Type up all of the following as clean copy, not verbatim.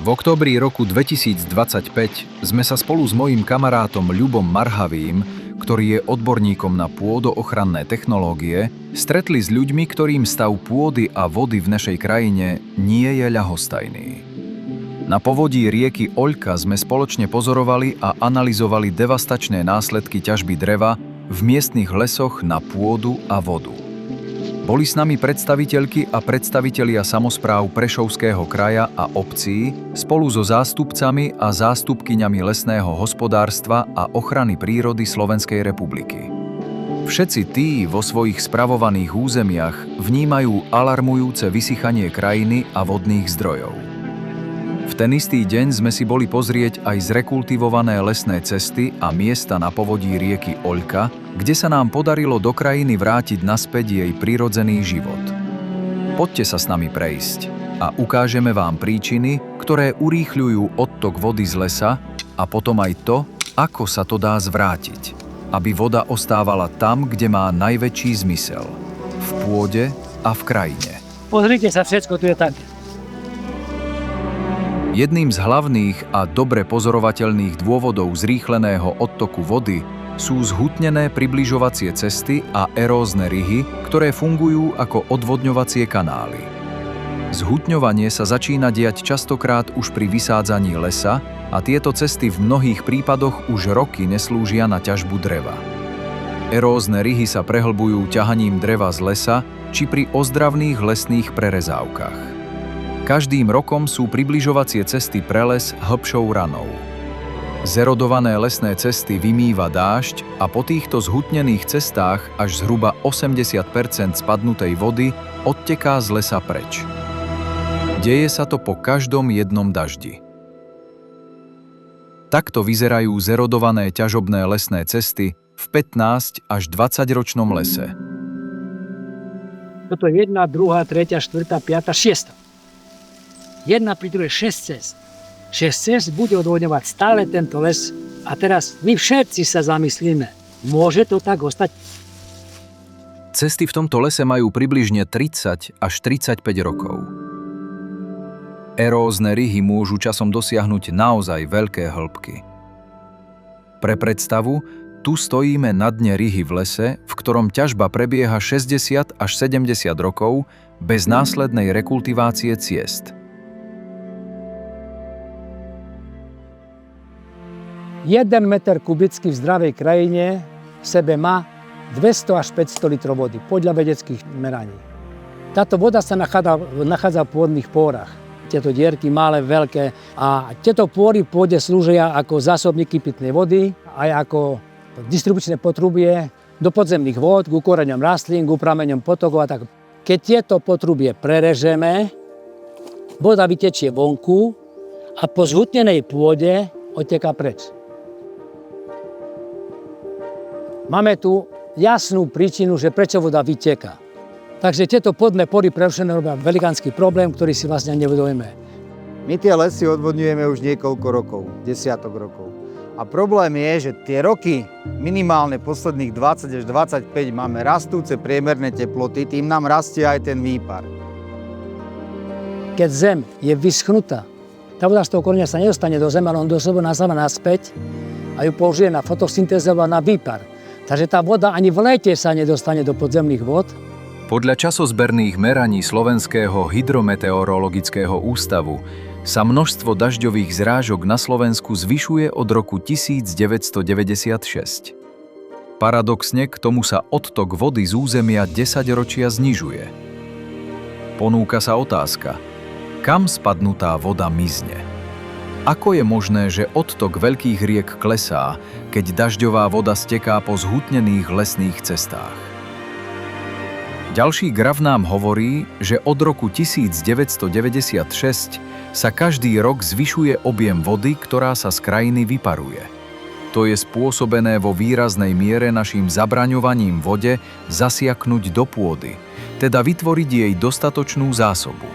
V októbri roku 2025 sme sa spolu s mojím kamarátom Ľubom Marhavým, ktorý je odborníkom na pôdoochranné technológie, stretli s ľuďmi, ktorým stav pôdy a vody v našej krajine nie je ľahostajný. Na povodí rieky Oľka sme spoločne pozorovali a analyzovali devastačné následky ťažby dreva v miestnych lesoch na pôdu a vodu. Boli s nami predstaviteľky a predstavitelia samospráv Prešovského kraja a obcí spolu so zástupcami a zástupkyňami lesného hospodárstva a ochrany prírody Slovenskej republiky. Všetci tí vo svojich spravovaných územiach vnímajú alarmujúce vysychanie krajiny a vodných zdrojov. V ten istý deň sme si boli pozrieť aj zrekultivované lesné cesty a miesta na povodí rieky Oľka, kde sa nám podarilo do krajiny vrátiť naspäť jej prirodzený život. Poďte sa s nami prejsť a ukážeme vám príčiny, ktoré urýchľujú odtok vody z lesa a potom aj to, ako sa to dá zvrátiť, aby voda ostávala tam, kde má najväčší zmysel. V pôde a v krajine. Pozrite sa, všetko tu je také. Jedným z hlavných a dobre pozorovateľných dôvodov zrýchleného odtoku vody sú zhutnené približovacie cesty a erózne ryhy, ktoré fungujú ako odvodňovacie kanály. Zhutňovanie sa začína diať častokrát už pri vysádzaní lesa a tieto cesty v mnohých prípadoch už roky neslúžia na ťažbu dreva. Erózne ryhy sa prehlbujú ťahaním dreva z lesa či pri ozdravných lesných prerezávkach. Každým rokom sú približovacie cesty pre les hlbšou ranou. Zerodované lesné cesty vymýva dážď a po týchto zhutnených cestách až zhruba 80% spadnutej vody odteká z lesa preč. Deje sa to po každom jednom daždi. Takto vyzerajú zerodované ťažobné lesné cesty v 15 až 20-ročnom lese. Toto je 1, 2, 3, 4, 5, 6. Jedna pri druhej 6 cest. 6 cest bude odvodňovať stále tento les a teraz my všetci sa zamyslíme. Môže to tak ostať? Cesty v tomto lese majú približne 30 až 35 rokov. Erózne ryhy môžu časom dosiahnuť naozaj veľké hĺbky. Pre predstavu, tu stojíme na dne ryhy v lese, v ktorom ťažba prebieha 60 až 70 rokov bez následnej rekultivácie ciest. 1 meter kubický v zdravej krajine v sebe má 200 až 500 litrov vody, podľa vedeckých meraní. Táto voda sa nachádza v pôdnych pórach. Tieto dierky malé, veľké a tieto pôry v pôde slúžia ako zásobníky pitnej vody aj ako distribučné potrubie do podzemných vôd, k koreňom rastlín, k prameňom potokov a tak. Keď tieto potrubie prerežeme, voda vytečie vonku a po zhutnenej pôde odteká preč. Máme tu jasnú príčinu, že prečo voda vyteká. Takže tieto podné pory prerušené robia velikánsky problém, ktorý si vlastne nevedomujeme. My tie lesy odvodňujeme už niekoľko rokov, desiatok rokov. A problém je, že tie roky, minimálne posledných 20 až 25, máme rastúce priemerné teploty, tým nám rastie aj ten výpar. Keď zem je vyschnutá, tá voda z toho koreňa sa nedostane do zeme, ale on do seba nasáva naspäť a ju použije na fotosyntézu a na výpar. Takže tá voda ani v lete sa nedostane do podzemných vôd. Podľa časozberných meraní Slovenského hydrometeorologického ústavu sa množstvo dažďových zrážok na Slovensku zvyšuje od roku 1996. Paradoxne k tomu sa odtok vody z územia 10 ročia znižuje. Ponúka sa otázka, kam spadnutá voda mizne? Ako je možné, že odtok veľkých riek klesá, keď dažďová voda steká po zhutnených lesných cestách? Ďalší graf nám hovorí, že od roku 1996 sa každý rok zvyšuje objem vody, ktorá sa z krajiny vyparuje. To je spôsobené vo výraznej miere naším zabraňovaním vode zasiaknuť do pôdy, teda vytvoriť jej dostatočnú zásobu.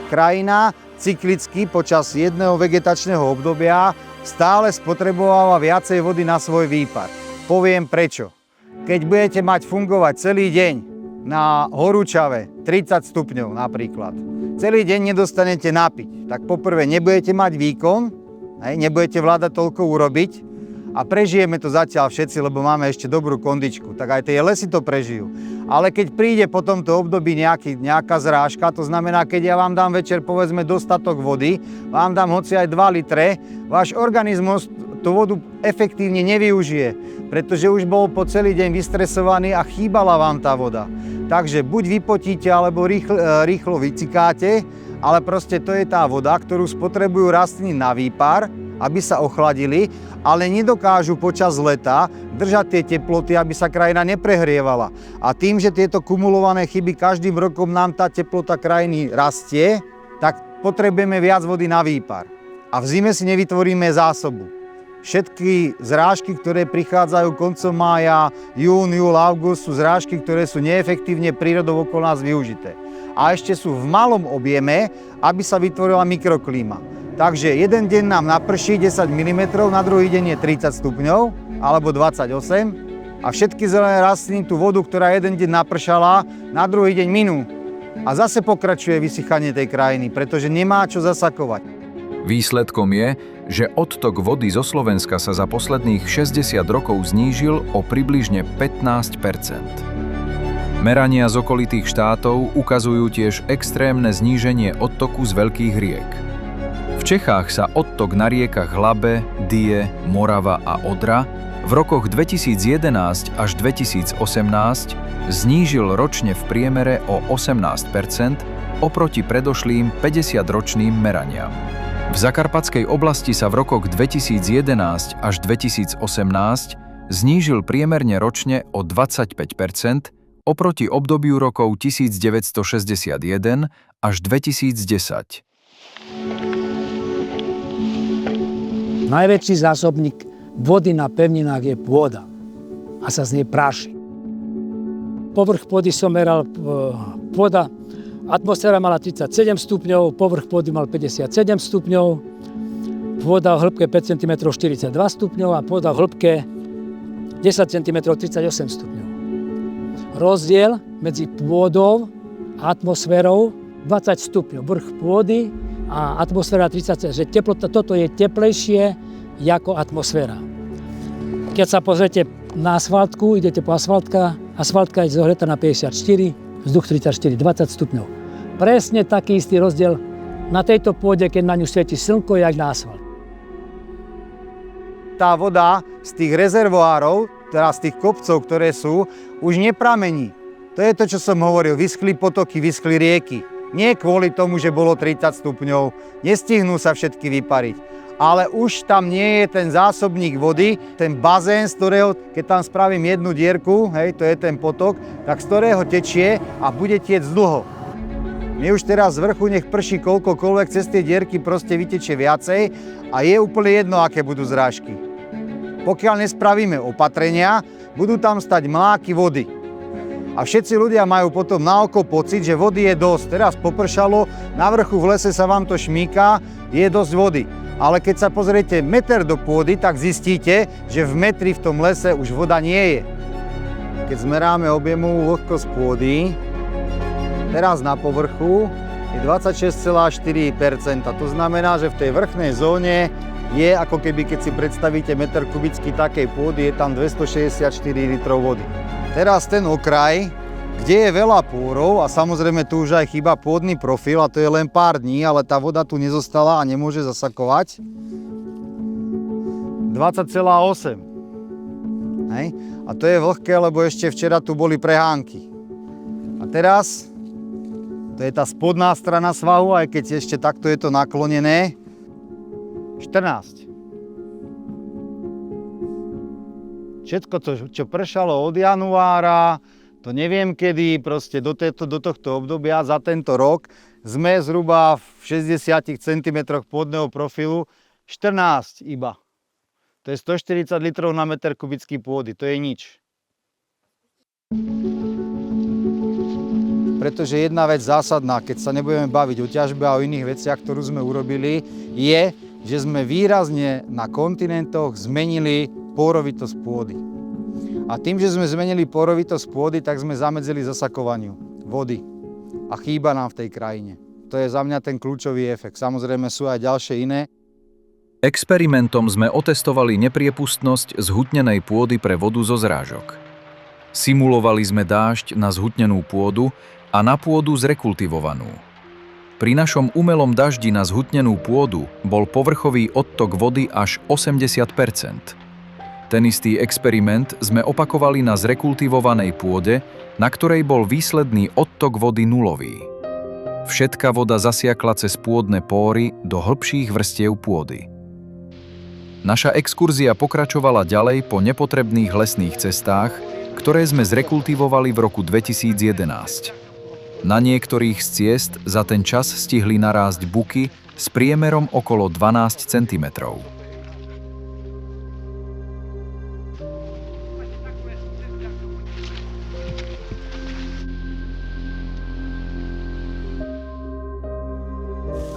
Krajina cyklicky počas jedného vegetačného obdobia stále spotrebováva viacej vody na svoj výpar. Poviem prečo. Keď budete mať fungovať celý deň na horúčave 30 stupňov napríklad. Celý deň nedostanete napiť. Tak poprvé nebudete mať výkon, nebudete vládať toľko urobiť a prežijeme to zatiaľ všetci, lebo máme ešte dobrú kondičku. Tak aj tie lesy to prežijú. Ale keď príde po tomto období nejaká zrážka, to znamená, keď ja vám dám večer povedzme dostatok vody, vám dám hoci aj 2 litre, váš organizmus tú vodu efektívne nevyužije, pretože už bol po celý deň vystresovaný a chýbala vám tá voda. Takže buď vypotíte, alebo rýchlo vycikáte, ale proste to je tá voda, ktorú spotrebujú rastliny na výpar, aby sa ochladili, ale nedokážu počas leta držať tie teploty, aby sa krajina neprehrievala. A tým, že tieto kumulované chyby každým rokom nám tá teplota krajiny rastie, tak potrebujeme viac vody na výpar. A v zime si nevytvoríme zásobu. Všetky zrážky, ktoré prichádzajú koncom mája, jún, júl, august, sú zrážky, ktoré sú neefektívne prírodou okolo nás využité. A ešte sú v malom objeme, aby sa vytvorila mikroklíma. Takže jeden deň nám naprší 10 mm, na druhý deň je 30 stupňov, alebo 28. A všetky zelené rastliny tú vodu, ktorá jeden deň napršala, na druhý deň minú. A zase pokračuje vysychanie tej krajiny, pretože nemá čo zasakovať. Výsledkom je, že odtok vody zo Slovenska sa za posledných 60 rokov znížil o približne 15 %. Merania z okolitých štátov ukazujú tiež extrémne zníženie odtoku z veľkých riek. V Čechách sa odtok na riekach Labe, Die, Morava a Odra v rokoch 2011 až 2018 znížil ročne v priemere o 18 % oproti predošlým 50-ročným meraniam. V Zakarpatskej oblasti sa v rokoch 2011 až 2018 znížil priemerne ročne o 25 % oproti obdobiu rokov 1961 až 2010. Najväčší zásobník vody na pevninách je pôda a sa z nej práši. Povrch pôdy som meral, atmosféra mala 37 stupňov, povrch pôdy mal 57 stupňov, pôda v hĺbke 5 cm 42 stupňov a pôda v hĺbke 10 cm 38 stupňov. Rozdiel medzi pôdou a atmosférou 20 stupňov. Vrch pôdy a atmosféra 30 stupňov. Že teplota, toto je teplejšie ako atmosféra. Keď sa pozriete na asfaltku, idete po asfaltka je zohretá na 54, vzduch 34, 20 stupňov. Presne taký istý rozdiel na tejto pôde, keď na ňu svieti slnko, jak na asfalt. Tá voda z tých rezervoárov, teda z tých kopcov, ktoré sú, už nepramení. To je to, čo som hovoril, vyschli potoky, vyschli rieky. Nie kvôli tomu, že bolo 30 stupňov, nestihnú sa všetky vypariť. Ale už tam nie je ten zásobník vody, ten bazén, z ktorého, keď tam spravím jednu dierku, hej, to je ten potok, tak z ktorého tečie a bude tiec dlho. My už teraz z vrchu nech prší koľkokoľvek, cez tie dierky proste vytečie viacej a je úplne jedno, aké budú zrážky. Pokiaľ nespravíme opatrenia, budú tam stať mláky vody. A všetci ľudia majú potom na oko pocit, že vody je dosť. Teraz popršalo, na vrchu v lese sa vám to šmíka, je dosť vody. Ale keď sa pozriete meter do pôdy, tak zistíte, že v metri v tom lese už voda nie je. Keď zmeráme objemovú vlhkosť pôdy, teraz na povrchu je 26,4 %. To znamená, že v tej vrchnej zóne je ako keby, keď si predstavíte meter kubický takej pôdy, je tam 264 litrov vody. Teraz ten okraj, kde je veľa pôrov a samozrejme tu už aj chýba pôdny profil a to je len pár dní, ale tá voda tu nezostala a nemôže zasakovať. 20,8. A to je vlhké, lebo ešte včera tu boli prehánky. A teraz, to je tá spodná strana svahu, aj keď ešte takto je to naklonené, 14. Všetko to, čo pršalo od januára, to neviem kedy, proste do tohto obdobia za tento rok sme zhruba v 60 cm pôdneho profilu, 14 iba. To je 140 litrov na meter kubický pôdy, to je nič. Pretože jedna vec zásadná, keď sa nebudeme baviť o ťažbe a o iných veciach, ktorú sme urobili, je, že sme výrazne na kontinentoch zmenili pôrovitosť pôdy. A tým, že sme zmenili pôrovitosť pôdy, tak sme zamedzili zasakovaniu vody. a chýba nám v tej krajine. To je za mňa ten kľúčový efekt. Samozrejme sú aj ďalšie iné. Experimentom sme otestovali nepriepustnosť zhutnenej pôdy pre vodu zo zrážok. Simulovali sme dážď na zhutnenú pôdu a na pôdu zrekultivovanú. Pri našom umelom daždi na zhutnenú pôdu bol povrchový odtok vody až 80%. Ten istý experiment sme opakovali na zrekultivovanej pôde, na ktorej bol výsledný odtok vody nulový. Všetka voda zasiakla cez pôdne póry do hlbších vrstiev pôdy. Naša exkurzia pokračovala ďalej po nepotrebných lesných cestách, ktoré sme zrekultivovali v roku 2011. Na niektorých z ciest za ten čas stihli narásť buky s priemerom okolo 12 cm.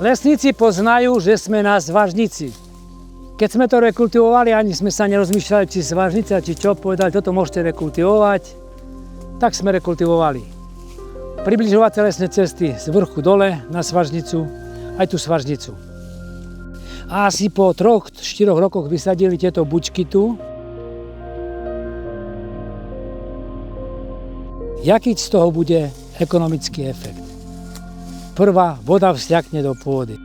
Lesníci poznajú, že sme na zvážnici. Keď sme to rekultivovali, ani sme sa nerozmýšľali, či zvážnica, či čo, povedali, toto môžete rekultivovať, tak sme rekultivovali. Približovacie lesné cesty z vrchu dole na svážnicu, aj tú svážnicu. A asi po 3-4 rokoch vysadili tieto bučky tu. Jaký z toho bude ekonomický efekt? Prvá, voda vsiakne do pôdy.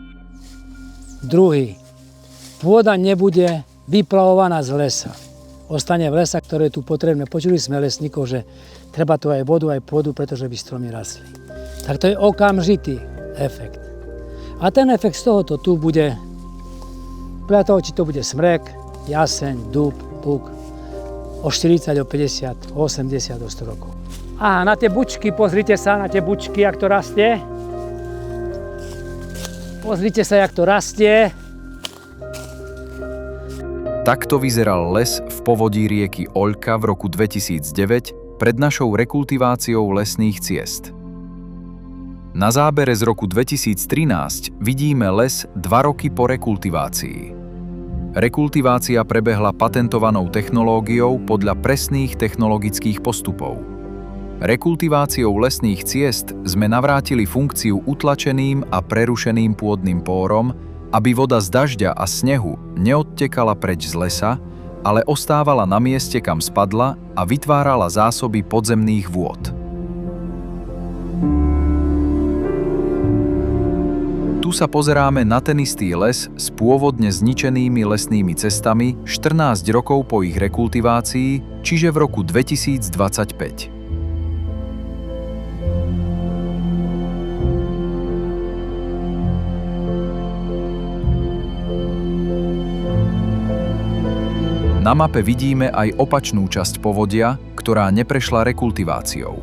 Druhý, pôda nebude vyplavovaná z lesa. Ostane v lesa, ktoré je tu potrebné. Počuli sme lesníkov, že treba tu aj vodu, aj pôdu, pretože by stromy rastli. Tak to je okamžitý efekt. A ten efekt z tohoto tu bude, podľa toho, či to bude smrek, jaseň, dúb, buk, o 40, o 50, o 80, o 100 rokov. Aha, na tie bučky, pozrite sa na tie bučky, jak to rastie. Pozrite sa, jak to rastie. Takto vyzeral les v povodí rieky Oľka v roku 2009 pred našou rekultiváciou lesných ciest. Na zábere z roku 2013 vidíme les 2 roky po rekultivácii. Rekultivácia prebehla patentovanou technológiou podľa presných technologických postupov. Rekultiváciou lesných ciest sme navrátili funkciu utlačeným a prerušeným pôdnym pórom, aby voda z dažďa a snehu neodtekala preč z lesa, ale ostávala na mieste, kam spadla a vytvárala zásoby podzemných vôd. Tu sa pozeráme na ten istý les s pôvodne zničenými lesnými cestami 14 rokov po ich rekultivácii, čiže v roku 2025. Na mape vidíme aj opačnú časť povodia, ktorá neprešla rekultiváciou.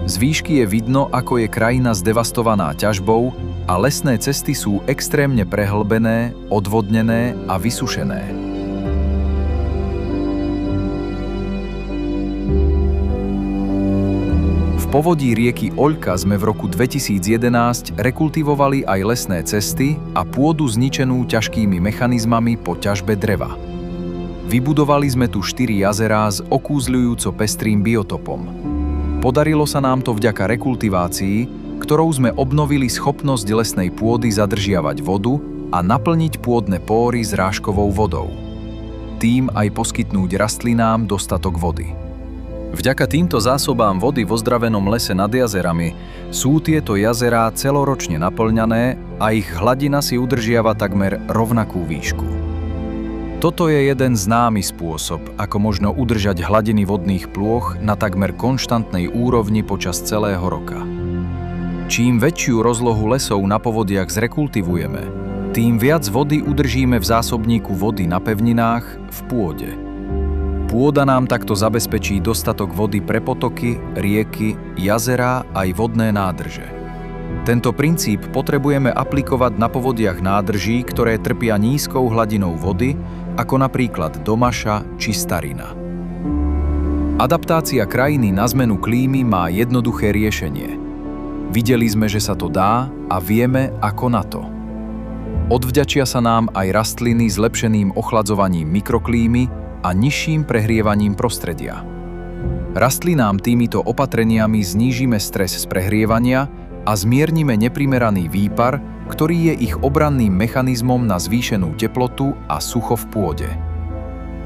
Z výšky je vidno, ako je krajina zdevastovaná ťažbou a lesné cesty sú extrémne prehlbené, odvodnené a vysušené. V povodí rieky Oľka sme v roku 2011 rekultivovali aj lesné cesty a pôdu zničenú ťažkými mechanizmami po ťažbe dreva. Vybudovali sme tu 4 jazerá s okúzľujúco pestrým biotopom. Podarilo sa nám to vďaka rekultivácii, ktorou sme obnovili schopnosť lesnej pôdy zadržiavať vodu a naplniť pôdne póry zrážkovou vodou. Tým aj poskytnúť rastlinám dostatok vody. Vďaka týmto zásobám vody v ozdravenom lese nad jazerami sú tieto jazerá celoročne naplňané a ich hladina si udržiava takmer rovnakú výšku. Toto je jeden známy spôsob, ako možno udržať hladiny vodných plôch na takmer konštantnej úrovni počas celého roka. Čím väčšiu rozlohu lesov na povodiach zrekultivujeme, tým viac vody udržíme v zásobníku vody na pevninách v pôde. Pôda nám takto zabezpečí dostatok vody pre potoky, rieky, jazerá aj vodné nádrže. Tento princíp potrebujeme aplikovať na povodiach nádrží, ktoré trpia nízkou hladinou vody, ako napríklad Domaša či Starina. Adaptácia krajiny na zmenu klímy má jednoduché riešenie. Videli sme, že sa to dá a vieme, ako na to. Odvďačia sa nám aj rastliny zlepšeným ochladzovaním mikroklímy a nižším prehrievaním prostredia. Rastlinám týmito opatreniami znížime stres z prehrievania a zmiernime neprimeraný výpar, ktorý je ich obranným mechanizmom na zvýšenú teplotu a sucho v pôde.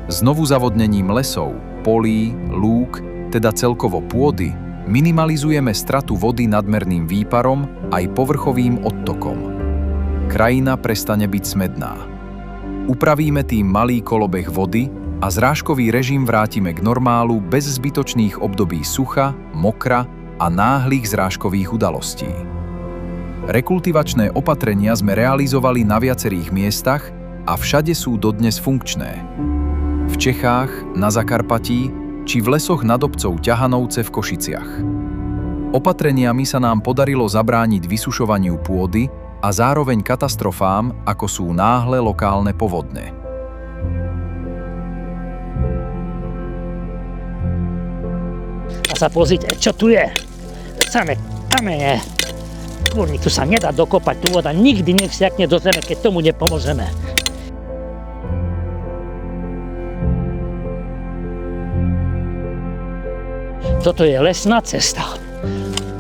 Znovu zavodnením lesov, polí, lúk, teda celkovo pôdy, minimalizujeme stratu vody nadmerným výparom aj povrchovým odtokom. Krajina prestane byť smedná. Upravíme tým malý kolobeh vody a zrážkový režim vrátime k normálu bez zbytočných období sucha, mokra a náhlych zrážkových udalostí. Rekultivačné opatrenia sme realizovali na viacerých miestach a všade sú dodnes funkčné. V Čechách, na Zakarpatí či v lesoch nad obcov Ťahanovce v Košiciach. Opatreniami sa nám podarilo zabrániť vysušovaniu pôdy a zároveň katastrofám, ako sú náhle lokálne povodne. A sa pozrite, čo tu je. Samé kamene. Kurník, tu sa nedá dokopať, tu voda nikdy nevsiakne do zeme, keď tomu nepomôžeme. Toto je lesná cesta.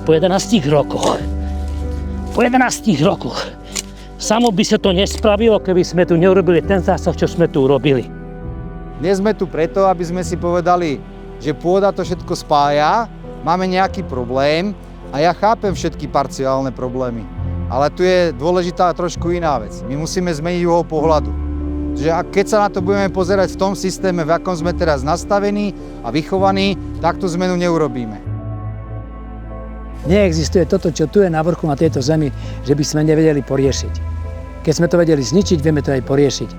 Po 11 rokoch. Po 11 rokoch. Samo by sa to nespravilo, keby sme tu neurobili ten zásah, čo sme tu urobili. Dnes sme tu preto, aby sme si povedali, že pôda to všetko spája, máme nejaký problém a ja chápem všetky parciálne problémy. Ale tu je dôležitá trošku iná vec. My musíme zmeniť uhol pohľadu. Že keď sa na to budeme pozerať v tom systéme, v akom sme teraz nastavení a vychovaní, tak tú zmenu neurobíme. Neexistuje toto, čo tu je na vrchu na tejto zemi, že by sme nevedeli poriešiť. Keď sme to vedeli zničiť, vieme to aj poriešiť.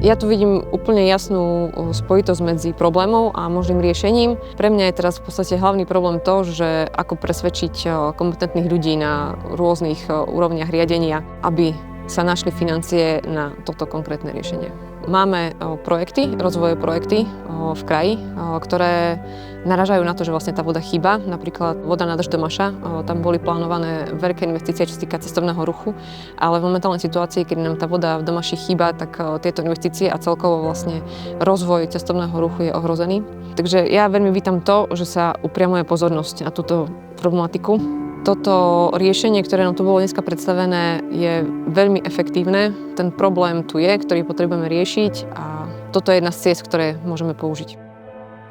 Ja tu vidím úplne jasnú spojitosť medzi problémom a možným riešením. Pre mňa je teraz v podstate hlavný problém to, že ako presvedčiť kompetentných ľudí na rôznych úrovniach riadenia, aby sa našli financie na toto konkrétne riešenie. Máme projekty, rozvojové projekty v kraji, ktoré naražajú na to, že vlastne tá voda chýba. Napríklad voda nádrž Domaša, tam boli plánované veľké investície, čo sa týka cestovného ruchu, ale v momentálnej situácii, keď nám tá voda v Domaši chýba, tak tieto investície a celkovo vlastne rozvoj cestovného ruchu je ohrozený. Takže ja veľmi vítam to, že sa upriamuje pozornosť na túto problematiku. Toto riešenie, ktoré nám tu bolo dneska predstavené, je veľmi efektívne. Ten problém tu je, ktorý potrebujeme riešiť a toto je jedna z ciest, ktoré môžeme použiť.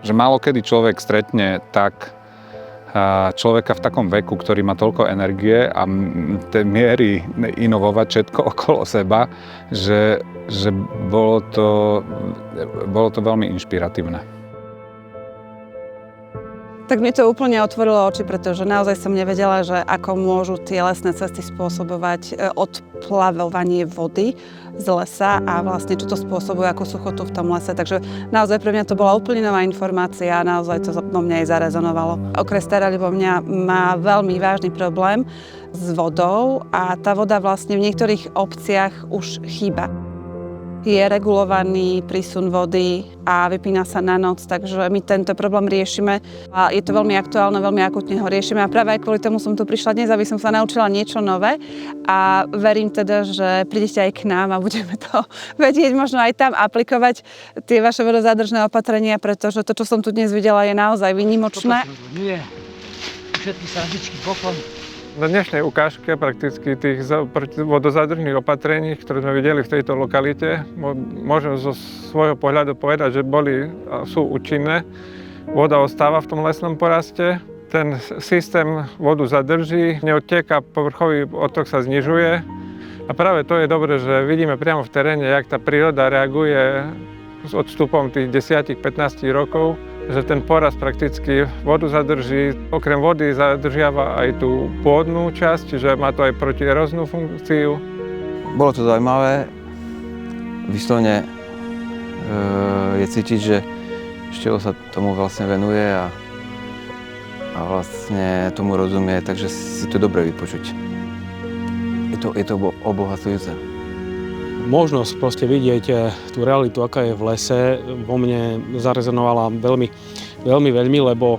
Že málo kedy človek stretne tak človeka v takom veku, ktorý má toľko energie a tej miery inovovať všetko okolo seba, že bolo to veľmi inšpiratívne. Tak mi to úplne otvorilo oči, pretože naozaj som nevedela, že ako môžu tie lesné cesty spôsobovať odplavovanie vody z lesa a vlastne čo to spôsobuje, ako suchotu v tom lese. Takže naozaj pre mňa to bola úplne nová informácia a naozaj to vo mne aj zarezonovalo. Okres Stará Ľubovňa má veľmi vážny problém s vodou a tá voda vlastne v niektorých obciach už chýba. Je regulovaný prísun vody a vypína sa na noc, takže my tento problém riešime a je to veľmi aktuálne, veľmi akútne ho riešime a práve aj kvôli tomu som tu prišla dnes, aby som sa naučila niečo nové a verím teda, že prídete aj k nám a budeme to vedieť možno aj tam aplikovať tie vaše vodozádržné opatrenia, pretože to, čo som tu dnes videla, je naozaj výnimočné. Nie, všetky sadičky poklon. Na dnešnej ukážke prakticky tých vodozádržných opatrení, ktoré sme videli v tejto lokalite, môžem zo svojho pohľadu povedať, že sú účinné. Voda ostáva v tom lesnom poraste, ten systém vodu zadrží, neodteká, povrchový odtok sa znižuje. A práve to je dobré, že vidíme priamo v teréne, jak tá príroda reaguje s odstupom tých 10-15 rokov, že ten porast prakticky vodu zadrží. Okrem vody zadržiava aj tú pôdnu časť, čiže má to aj protieróznu funkciu. Bolo to zaujímavé. Vyslovene je cítiť, že Števo sa tomu vlastne venuje a vlastne tomu rozumie, takže si to dobre vypočuť. Je to obohacujúce. Možnosť proste vidieť tú realitu, aká je v lese, vo mne zarezonovala veľmi, lebo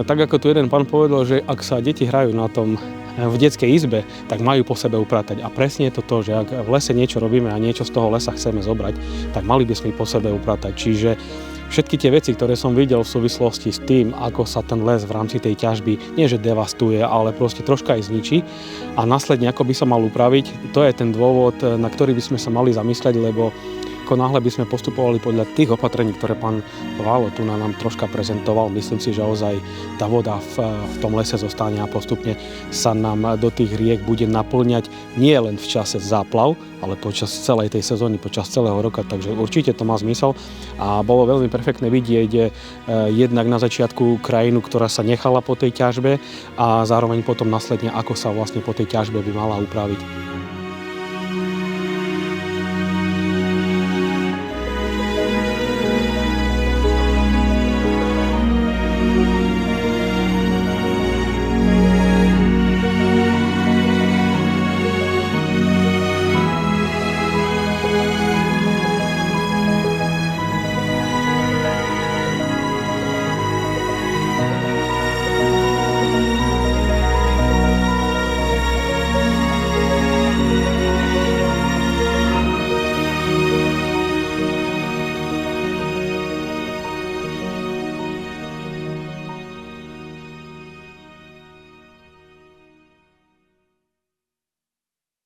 tak ako tu jeden pán povedal, že ak sa deti hrajú na tom v detskej izbe, tak majú po sebe upratať. A presne je to to, že ak v lese niečo robíme a niečo z toho lesa chceme zobrať, tak mali by sme po sebe upratať. Čiže všetky tie veci, ktoré som videl v súvislosti s tým, ako sa ten les v rámci tej ťažby nie že devastuje, ale proste troška aj zničí a následne ako by sa mal upraviť, to je ten dôvod, na ktorý by sme sa mali zamyslieť, lebo ako náhle by sme postupovali podľa tých opatrení, ktoré pán Válo tu nám troška prezentoval, myslím si, že ozaj tá voda v tom lese zostane a postupne sa nám do tých riek bude naplňať nie len v čase záplav, ale počas celej tej sezóny, počas celého roka, takže určite to má zmysel a bolo veľmi perfektné vidieť jednak na začiatku krajinu, ktorá sa nechala po tej ťažbe a zároveň potom následne, ako sa vlastne po tej ťažbe by mala upraviť.